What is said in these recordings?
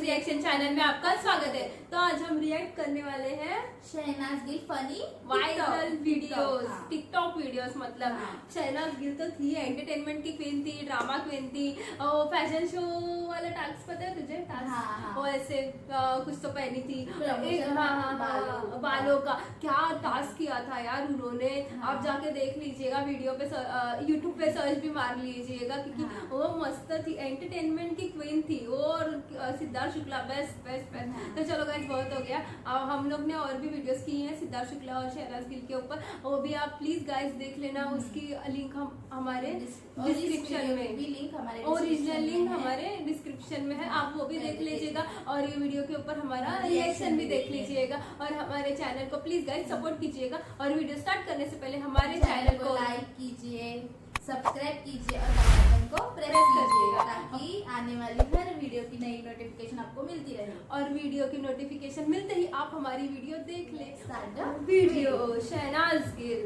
Reaction channel में आपका स्वागत है। तो आज हम रिएक्ट करने वाले हैं Shehnaaz Gill funny viral videos, TikTok videos. मतलब हाँ। शहनाज गिल तो थी एंटरटेनमेंट की क्वीन थी, ड्रामा क्वीन थी। और फैशन शो वाला टास्क पता है तुझे? टास्क हाँ। वो ऐसे कुछ तो पहनी थी प्रमोशन बालों का क्या टास्क किया था यार उन्होंने। हाँ। आप जाके देख लीजिएगा वीडियो पे, यूट्यूब पे सर्च भी मार लीजिएगा क्योंकि हाँ। वो मस्त थी, एंटरटेनमेंट की क्वीन थी वो। और Siddharth Shukla best best best. हाँ। तो चलो गाइस बहुत हो गया। अब हम लोग ने और भी वीडियोस की हैं सिद्धार्थ शुक्ला और शहनाज गिल के ऊपर, वो भी आप प्लीज गाइस देख लेना। उसकी लिंक हम हमारे डिस्क्रिप्शन में, लिंक हमारे ओरिजिनल लिंक हमारे डिस्क्रिप्शन में है, आप वो भी देख लीजिएगा। और ये वीडियो के ऊपर हमारा रिएक्शन भी देख लीजिएगा। और हमारे चैनल को प्लीज गाइस सपोर्ट कीजिएगा। और वीडियो स्टार्ट करने से पहले हमारे चैनल को लाइक कीजिए, सब्सक्राइब कीजिए और बेल आइकन को प्रेस कीजिएगा ताकि आने वाली हर वीडियो की नई नोटिफिकेशन आपको मिलती रहे। और वीडियो की नोटिफिकेशन मिलते ही आप हमारी वीडियो देख ले। Start video Shehnaaz Gill.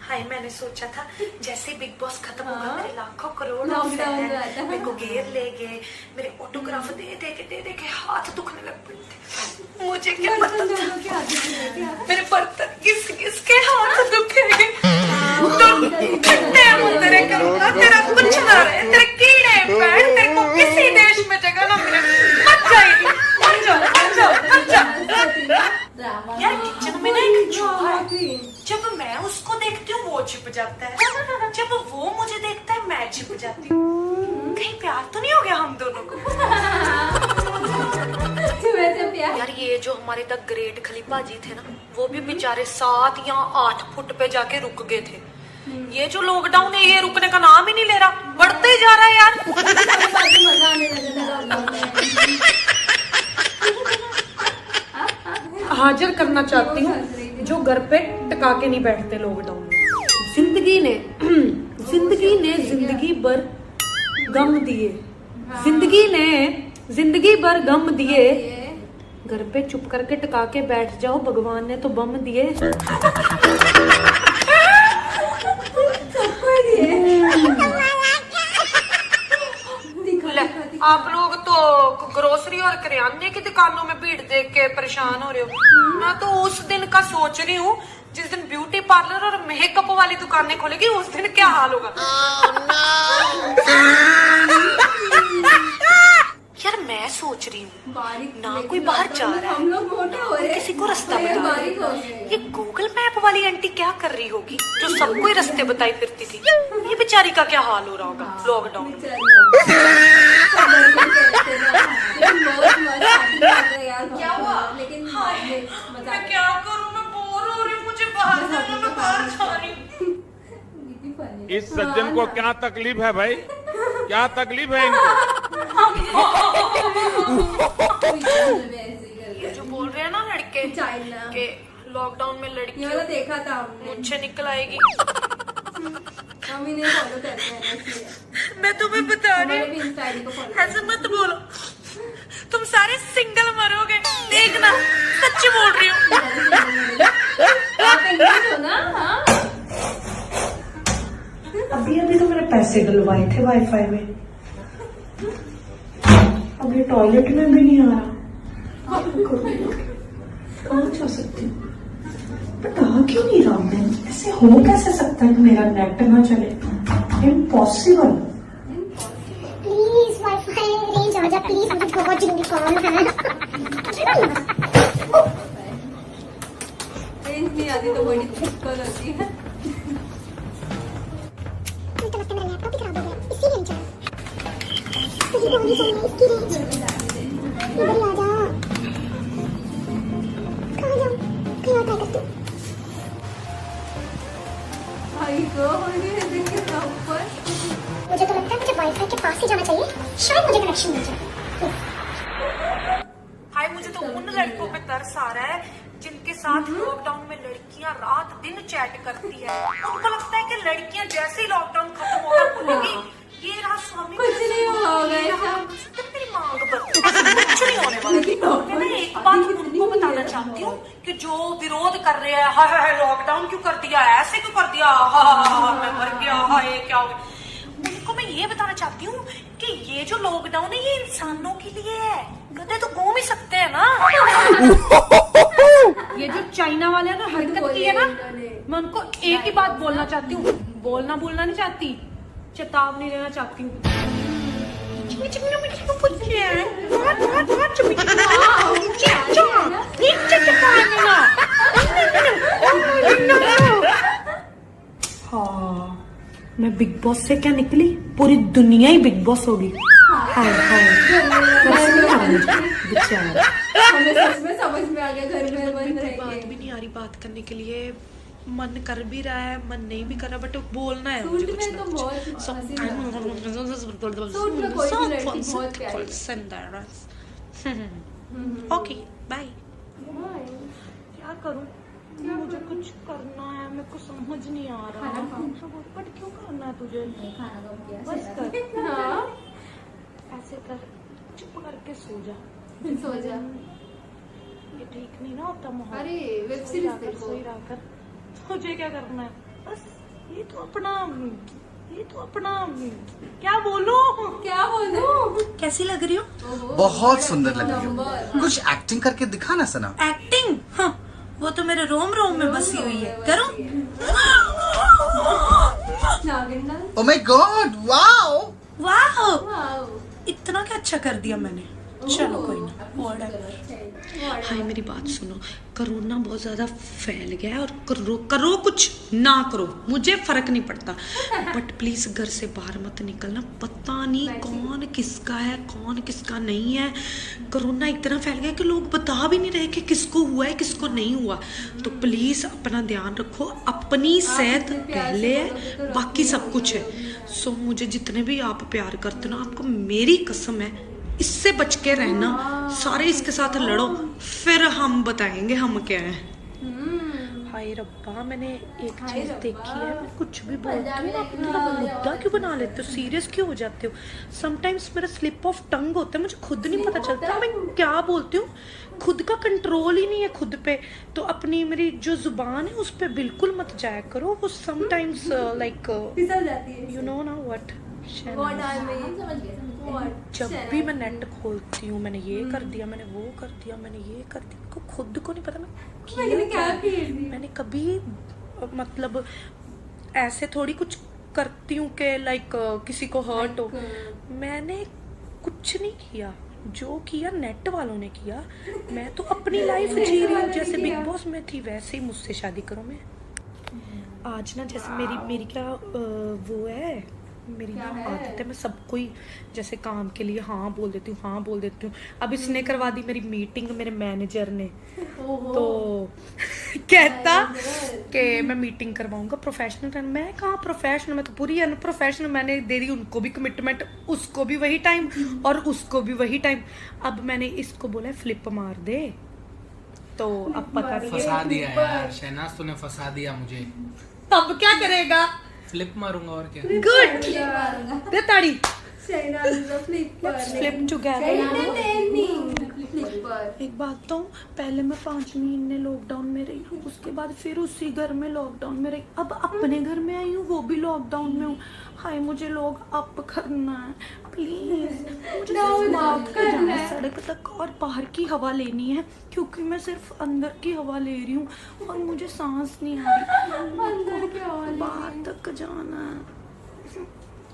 Hi, मैंने सोचा था जैसे बिग बॉस खत्म होगा हाँ। मेरे लाखों करोड़ लॉकडाउन में आता है। मेरे को घेर ले गए, मेरे ऑटोग्राफ दे दे के हाथ दुखने लग पड़े थे। मुझे क्या पता था मेरे बर्तन घिस के हाथ दुखेंगे। तेरे करूंगा, तेरा कुछ ना रहे, तेरे कीड़े पैर, तेरे को किसी देश में जगह ना मिले। मत जाएगी, मत जा। यार किचन में ना एक चूहा है, जब मैं उसको देखती हूँ वो छिप जाता है, जब वो मुझे देखता है मैं छिप जाती हूँ। कहीं प्यार तो नहीं हो गया हम दोनों को? वैसे प्यार यार ये जो हमारे द ग्रेट खलीफा जी थे ना, वो भी बेचारे 7 या 8 फुट पे जाके रुक गए थे। ये जो लॉकडाउन है ये रुकने का नाम ही नहीं ले रहा, बढ़ते ही जा रहा है यार। मजा आने लगा था लॉकडाउन में। हाजिर करना चाहती हूँ जो घर पे टका के नहीं बैठते लॉकडाउन में। जिंदगी ने जिंदगी भर गम दिए, जिंदगी भर गम दिए, घर पे चुप करके टका के बैठ जाओ, भगवान ने तो बम दिए। आप लोग तो ग्रोसरी और करियाने की दुकानों में भीड़ देख के परेशान हो रहे हो। मैं तो उस दिन का सोच रही हूँ जिस दिन ब्यूटी पार्लर और मेकअप वाली दुकानें खोलेगी, उस दिन क्या हाल होगा। यार मैं सोच रही हूँ ना कोई बाहर जा रहा है, हम लोग मोटे हो रहे हैं, किसी को रास्ता बता बारीक हो रहा गए। है। ये गूगल मैप वाली आंटी क्या कर रही होगी जो सबको ही रास्ते बताई फिरती थी? ये बेचारी का क्या हाल हो रहा होगा लॉकडाउन में। क्या हुआ? लेकिन मैं क्या करूँ, मैं बोर हो रही हूँ, मुझे बाहर जाना, मैं बाहर जा रही हूँ। इस सज्जन को क्या तकलीफ है भाई? क्या तकलीफ है इनको? ये जो बोल रहे हैं ना लड़के चाइना के लॉकडाउन में लड़की वाला देखा था हमने, मुझसे निकल आएगी। हम इन्हें फॉलो करते हैं इसलिए। मैं तुम्हें बता रही हमारे हूँ, भी इंस्टा आईडी को फॉलो ऐसे मत बोलो, तुम सारे सिंगल मरोगे, देखना सच्ची बोल रही हूँ। आप इंग्लिश हो ना? हाँ अभी तो मैंने पैसे डलवाए थे वाईफाई में, अब ये टॉयलेट में भी नहीं आ रहा। कहाँ जा सकती हूँ? बता क्यों नहीं रहा मैं? ऐसे हो कैसे सकता है कि मेरा नेट ना चले? इम्पॉसिबल। प्लीज वाईफाई रेंज आ जा प्लीज, मुझे बहुत जरूरी कॉल है। रेंज नहीं आती तो बड़ी दिक्कत होती है। मुझे लगता है मेरा लैपटॉप ही खराब हो गया, इसीलिए नहीं चला। मुझे तो नहीं चाहिए इसकी रेंज, इधर ही आ जा। कहाँ जाऊँ? कहीं और ट्राई करती हूँ। भाई को ऊपर मुझे तो लगता है मुझे वाईफाई के पास ही जाना चाहिए, शायद मुझे कनेक्शन मिल जाए। हाय, मुझे तो उन लड़कों पे तरस आ रहा है जिनके साथ लॉकडाउन में लड़कियां रात दिन चैट करती है। उनको लगता है कि लड़कियां जैसे ही लॉकडाउन खत्म होगा बोलेगी ये रहा स्वामी, कुछ नहीं होगा ऐसा। मेरी मांग पर कुछ नहीं होने वाला। मैं एक बात उनको बताना चाहती हूँ कि जो विरोध कर रहे हैं, हाय लॉकडाउन क्यों कर दिया, ऐसे क्यों कर दिया, मैं मर गया, हाय क्या हो गया, उनको मैं ये बताना चाहती हूँ कि ये ये जो लॉकडाउन है ये इंसानों के लिए है, गधे तो घूम ही सकते हैं ना। ये जो चाइना वाले ने हरकत की है ना, मैं उनको एक ही बात बोलना चाहती हूँ, बोलना नहीं चाहती, चेतावनी देना चाहती हूँ। हाँ, मैं बिग बॉस से क्या निकली, पूरी दुनिया ही बिग बॉस होगी। हाय हाय बेचारा, हमें सच में समझ में आ गया घर में बंद रह बात के। भी नहीं आ रही बात करने के लिए, मन कर भी रहा है, मन नहीं भी कर रहा, बट बोलना है मुझे सूट कुछ में ना तो कुछ। बहुत हंसी सूट में कोई भी लड़की बहुत प्यारी ओके बाय। क्या करूं, मुझे कुछ करना है, मेरे को समझ नहीं आ रहा। बट क्यों करना है तुझे, खाना कम किया बस कर, हाँ ऐसे कर, चुप करके सो जा। सो जा। ये ठीक नहीं ना होता माहौल। अरे वेब सीरीज देखो। सोई रहकर मुझे क्या करना है, बस ये तो अपना क्या बोलूं, कैसी लग रही हो? बहुत सुंदर लग रही नंबर। हो। कुछ एक्टिंग करके दिखा ना सना। एक्टिंग, हाँ, वो तो मेरे रोम में बसी हुई है। करूं? नागिन dance. Oh my God, wow. वाह, वाओ। इतना क्या अच्छा कर दिया मैंने। चलो कोई ना, हाय मेरी बात सुनो, कोरोना बहुत ज्यादा फैल गया है और करो कुछ ना करो, मुझे फर्क नहीं पड़ता, बट प्लीज घर से बाहर मत निकलना। पता नहीं कौन किसका है कौन किसका नहीं है। कोरोना इतना फैल गया कि लोग बता भी नहीं रहे कि किसको हुआ है किसको नहीं हुआ। तो प्लीज अपना ध्यान रखो, अपनी सेहत पहले है, बाकी सब कुछ है। सो मुझे जितने भी आप प्यार करते हो ना, आपको मेरी कसम है इससे बच के रहना, सारे इसके साथ लड़ो, फिर हम बताएंगे हम क्या है। हाय रब्बा, मैंने एक चीज देखी है, मैं कुछ भी बोलती हूँ आप इतना मुद्दा क्यों बना लेते हो, सीरियस क्यों हो जाते हो? समटाइम्स मेरा स्लिप ऑफ टंग होता है, मुझे खुद नहीं पता चलता मैं क्या बोलती हूँ, खुद का कंट्रोल ही नहीं है खुद पे। तो अपनी मेरी जो जुबान है उस पे बिल्कुल मत जाया करो, वो समटाइम्स लाइक फिसल जाती है। यू नो ना व्हाट, What I mean? समझ गए। What? जब भी मैं नेट खोलती हूँ, मैंने ये कर दिया, मैंने वो कर दिया, मैंने ये कर दिया, को खुद को नहीं पता मैं मैंने क्या किया? मैंने कभी मतलब ऐसे थोड़ी कुछ करती हूँ कि लाइक किसी को हर्ट हो। मैंने कुछ नहीं किया, जो किया नेट वालों ने किया। मैं तो अपनी लाइफ जी रही हूँ, जैसे बिग बॉस में थी वैसे ही मुझसे शादी करो। मैं आज ना जैसे मेरी क्या वो है, मेरी ना आदत है, मैं सबको ही जैसे काम के लिए हाँ बोल देती हूँ। अब इसने करवा दी मेरी मीटिंग मेरे मैनेजर ने, तो कहता कि मैं मीटिंग करवाऊंगा प्रोफेशनल। मैं कहाँ प्रोफेशनल, मैं तो पूरी अनप्रोफेशनल। मैंने दे दी उनको भी कमिटमेंट, उसको भी वही टाइम और उसको भी वही टाइम। अब मैंने इसको बोला फ्लिप मार दे, तो अब पता नहीं फंसा दिया यार शहनाज, तूने फंसा दिया मुझे। अब क्या करेगा, फ्लिप मारूंगा और क्या। गुड, दे ताड़ी। Flip together. फ्लिपर। एक बात तो, पहले मैं 5 महीने लॉकडाउन में रही हूँ, उसके बाद फिर उसी घर में लॉकडाउन में रही, अब अपने घर में आई हूँ, वो भी लॉकडाउन में हूँ। हाय मुझे लोग अप करना है प्लीज, मुझे जाना है सड़क तक और बाहर की हवा लेनी है, क्योंकि मैं सिर्फ अंदर की हवा ले रही हूँ और मुझे सांस नहीं आ रही। बाहर तक जाना है,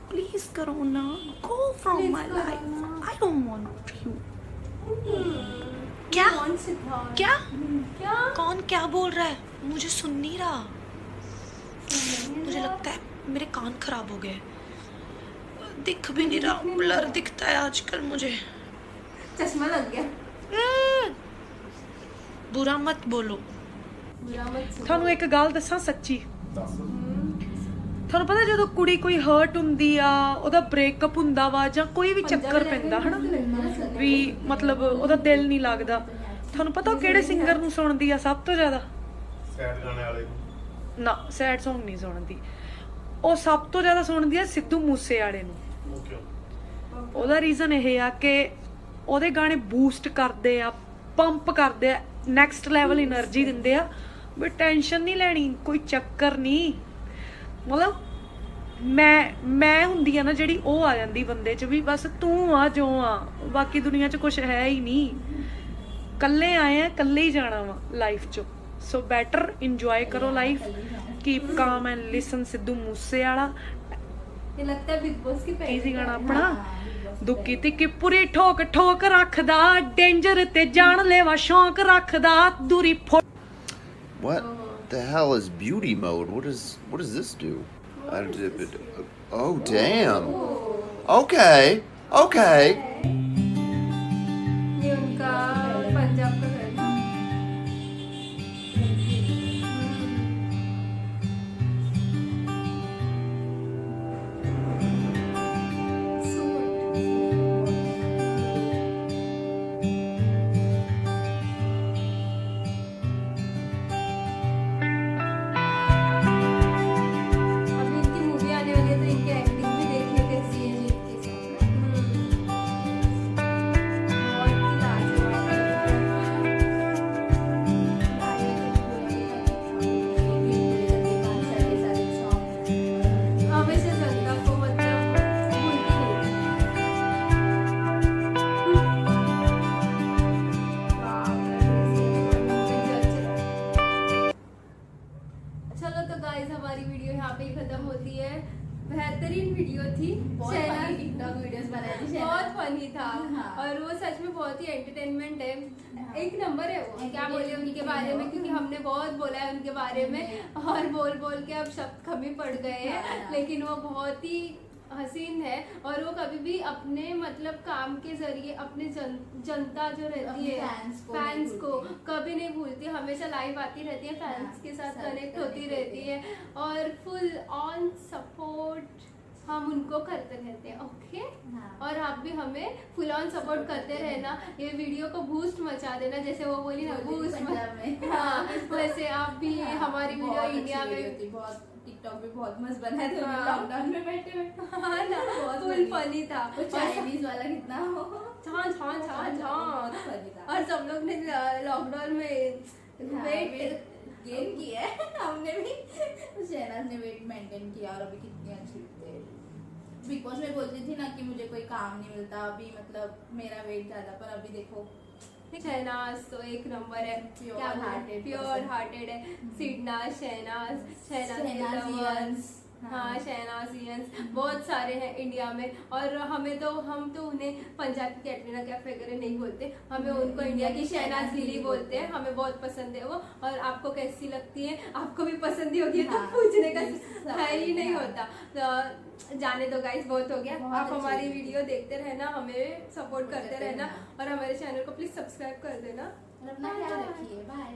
प्लीज करो ना, go from my life, I don't want you. क्या क्या क्या? कौन क्या बोल रहा है, मुझे सुन नहीं रहा। मुझे लगता है मेरे कान खराब हो गए, दिख भी नहीं रहा, ब्लर दिखता है आजकल मुझे। चश्मा लग गया। बुरा मत बोलो। बुरा मत सुनो। थानू एक गल दसा सच्ची, थानू पता जदों कुड़ी कोई हर्ट हुंदी आ, ओदा ब्रेकअप हुंदा वा जां कोई भी चक्कर पैंदा है ना, भी मतलब ओदा दिल नहीं लगदा, थानू पता ओ किहड़े सिंगर नू सुणदी आ सब तो ज्यादा? सैड गाने वाले ना, सैड सॉन्ग नहीं सुणदी, ਉਹ ਸਭ ਤੋਂ ਜ਼ਿਆਦਾ ਸੁਣਦੀ ਆ ਸਿੱਧੂ ਮੂਸੇ ਵਾਲੇ ਨੂੰ। ਉਹਦਾ ਰੀਜ਼ਨ ਇਹ ਆ ਕਿ ਉਹਦੇ ਗਾਣੇ ਬੂਸਟ ਕਰਦੇ ਆ, ਪੰਪ ਕਰਦੇ ਆ, ਨੈਕਸਟ ਲੈਵਲ એનર્ਜੀ ਦਿੰਦੇ ਆ, ਵੀ ਟੈਨਸ਼ਨ ਨਹੀਂ ਲੈਣੀ, ਕੋਈ ਚੱਕਰ ਨਹੀਂ। ਮਤਲਬ ਮੈਂ ਹੁੰਦੀ ਆ ਨਾ ਜਿਹੜੀ, ਉਹ ਆ ਜਾਂਦੀ ਬੰਦੇ 'ਚ ਵੀ ਬਸ ਤੂੰ ਆ ਜੋ ਆ, ਬਾਕੀ ਦੁਨੀਆ 'ਚ ਕੁਝ ਹੈ ਹੀ ਨਹੀਂ। ਕੱਲੇ ਆਏ ਆ, ਕੱਲੇ ਹੀ ਜਾਣਾ ਵਾ ਲਾਈਫ 'ਚ। ਸੋ ਬੈਟਰ ਇੰਜੋਏ ਕਰੋ ਲਾਈਫ, ਕੀਪ ਕਾਮ ਐਂਡ ਲਿਸਨ ਸਿੱਧੂ ਮੂਸੇ ਵਾਲਾ। ये लगता है बिग बॉस की ਕੀ पहली ਸੀ ਗਾਣਾ ਆਪਣਾ? ਦੁੱਕੀ ਤਿੱਕੀ ਪੂਰੀ ਠੋਕ ਠੋਕ ਰੱਖਦਾ, ਡੇਂਜਰ ਤੇ ਜਾਣ ਲੈਵਾ ਸ਼ੌਂਕ ਰੱਖਦਾ, ਦੂਰੀ ਫੋ What the hell is beauty mode? What does this do? Oh damn. Okay. Okay. ये उनका पंजाब का घर था। अभी इनकी मूवी आने वाली है तो इनकी एक्टिंग भी देखिए कैसी है जीत के साथ। बहुत ही लाजवाब है। हमेशा जनता को मतलब भूलती नहीं है। चलो तो गाइस हमारी वीडियो यहाँ पे ही खत्म होती है। बेहतरीन वीडियो थी, शहनाज टिकटॉक वीडियोस बनाई थी शहनाज। बहुत फनी था। हाँ। और वो सच में बहुत ही एंटरटेनमेंट है, एक नंबर है वो। क्या बोले उनके बारे में, क्योंकि हमने बहुत बोला है उनके बारे में और बोल बोल के अब शब्द कम ही पड़ गए हैं, हाँ। लेकिन वो बहुत ही हसीन है। और वो कभी भी अपने मतलब काम के जरिए अपने जनता जो रहती है, अपने फैंस नहीं को भूलती। कभी नहीं भूलती, हमेशा लाइव आती रहती है, फैंस हाँ, के साथ साथ कनेक्ट होती connect रहती है और फुल ऑन सपोर्ट हम उनको करते रहते हैं। ओके हाँ। और आप भी हमें फुल ऑन सपोर्ट करते रहना, ये वीडियो को बूस्ट मचा देना, जैसे वो बोली ना बूस्ट पंजाब में। हाँ वैसे आप भी हमारी वीडियो बहुत इंडिया अच्छी वीडियो में थी, बहुत टिकटॉक पे बहुत मस्त बनाए थे हाँ। लॉकडाउन में बैठे बैठे। हाँ ना बहुत फुल फनी था। वो चाइनीज वाला कितना हो छान छान छान बहुत छान। funny था। और सब लोग ने लॉकडाउन में हाँ, वेट गेन किया है हमने भी। शहनाज ने वेट मेंटेन किया और अभी कितनी अच्छी दिखती है। बिग बॉस में बोलती थी ना कि मुझे कोई काम नहीं मिलता, अभी मतलब मेरा वेट ज्यादा, पर अभी देखो शहनाज तो एक नंबर है, Pure क्या hearted प्योर person. हार्टेड है। सिडनाज, शहनाज, शहनाजियंस, हाँ शहनाजियंस बहुत सारे हैं इंडिया में। और हम तो उन्हें पंजाब की कैटरीना कैफ वगैरह नहीं बोलते, हमें उनको इंडिया की शहनाज लीली बोलते हैं। हमें बहुत पसंद है वो। और आपको कैसी लगती है, आपको भी पसंद ही होगी, तो हाँ, पूछने का सब है ही नहीं हाँ। होता। तो जाने दो गाइस, बहुत हो गया। बहुत आप अच्छी हमारी वीडियो। वीडियो देखते रहना, हमें सपोर्ट करते करते रहना रहना। और हमारे चैनल को प्लीज सब्सक्राइब कर देना। और अपना ख्याल रखिए, बाय।